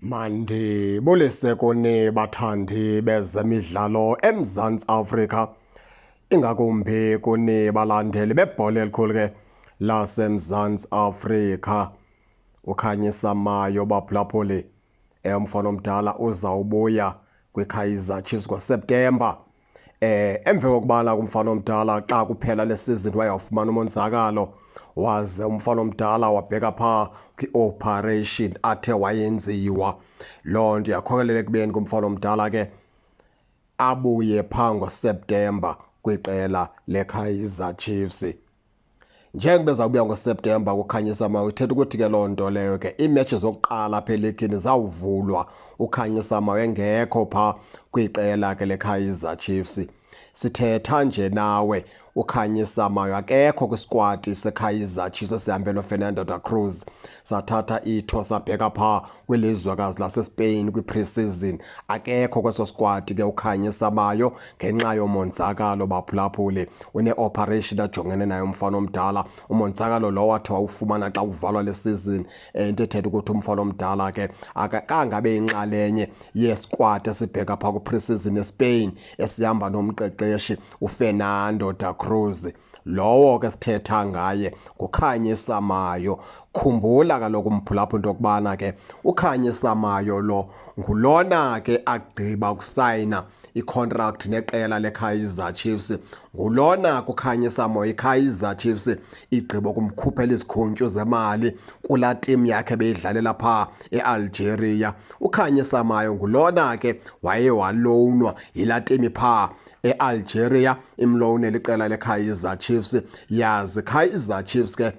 Mandibulise kuni bathandi bezemidlalo eMzantsi Afrika, ingakumbi kuni balandeli bebhola elikhulu ke laseMzantsi Afrika. Ukhanyisa Mayo baphulaphuli, umfana omdala uzawubuya kwiKaizer Chiefs ngoSeptemba. Emva kokubana kumfana omdala xa kuphela lesizini wayawufumana umonzakalo, waze umfana omdala wabheka phaa kwi-operation athe wayenziwa. Loo nto yakhokelela ekubeni kumfana omdala ke abuye phaa ngoSeptemba kwiqela leKaizer Chiefs. Njengoba ezawubuya ngoSeptemba kuKhanyisa Mayo, ithetha ukuthi ke loo nto leyo ke iimetshi zokuqala apha elikini zawuvulwa uKhanyisa Mayo engekho phaa kwiqela ke leKaizer Chiefs. Sithetha nje nawe uKhanyisa Mayo akekho kwiskwadi seKaizer Chiefs esihambe noFernando da Cruz. Sathatha itho sabheka phaa kwilizwekazi laseSpain kwi-pre-season. Akekho kweso skwadi ke uKhanyisa Mayo ngenxa yomonzakalo baphulaphuli. Une-operation ajongene nayo umfana omdala. Umonzakalo lo wathi wawufumana xa kuvalwa le season. Into ethetha ukuthi umfana omdala ke akangabe inxalenye yeskwadi esibheka phaa kwi-pre-season eSpain esihamba nomqeqeshi uFernando da Cruz. Lowo ke sithetha ngaye nguKhanyisa Mayo. Khumbula kaloku mphulaphuli into yokubana ke uKhanyisa Mayo lo ngulona ke agqiba ukusayina i-contract neqela leKaizer Chiefs. Ngulona kuKhanyisa Mayo iKaizer Chiefs igqiba kumkhuphela izikhuntyu zemali kulaa team yakhe beyidlalela phaa eAlgeria. uKhanyisa Mayo ngulona ke waye walowunwa yilaa team phaa eAlgeria, imlowunela iqela leKaizer Chiefs. Yazi Kaizer Chiefs ke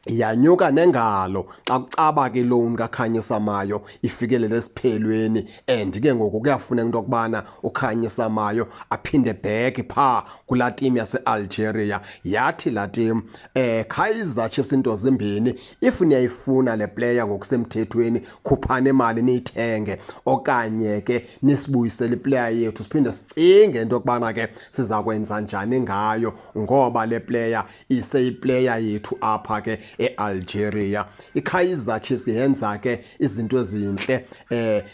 yanyuka nengalo xa kucaba ke loan kaKhanyisa Mayo ifikelele esiphelweni, and ke ngoku kuyafuneka into yokubana uKhanyisa Mayo aphinde back phaa kulaa team yaseAlgeria. Yathi laa team Kaizer Chiefs into zimbini, if niyayifuna le player ngokusemthethweni khuphani imali niyithenge, okanye ke nisibuyisele iplayer yethu siphinde sicinge into yokubana ke siza kwenza njani ngayo, ngoba le player iseyiplayer yethu apha ke eAlgeria. iKaizer Chiefs yenza ke izinto ezinhle,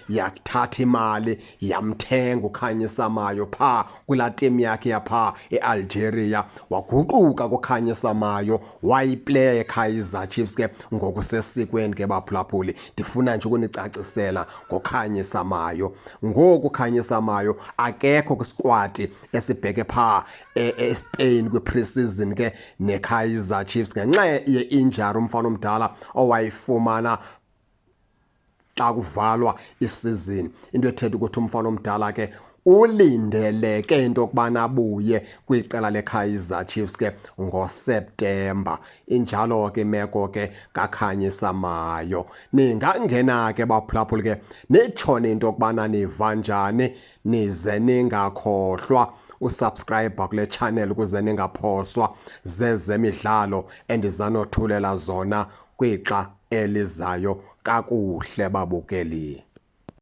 yathatha imali yamthenga uKhanyisa Mayo phaa kulaa team yakhe yaphaa eAlgeria. Waguquka kuKhanyisa Mayo wayiplayer yeKaizer Chiefs ke ngokusesikweni ke baphulaphuli. Ndifuna nje ukunicacisela ngoKhanyisa Mayo. Ngoku uKhanyisa Mayo akekho kwiskwadi esibheke phaa eSpain kwi-pre-season ke neKaizer Chiefs ngenxa ye-injury umfana omdala owayifumana xa kuvalwa isizini. Into ethetha ukuthi umfana omdala ke ulindeleke into yokubana abuye kwiqela leKaizer Chiefs ke ngoSeptemba. Injalo ke imeko ke kaKhanyisa Mayo. Ningangena ke baphulaphuli ke nitshone into yokubana niva njani, nize ningakhohlwa usubscribe kule channel ukuze ningaphoswa zezemidlalo endizanothulela zona kwixa elizayo kakuhle babukeli.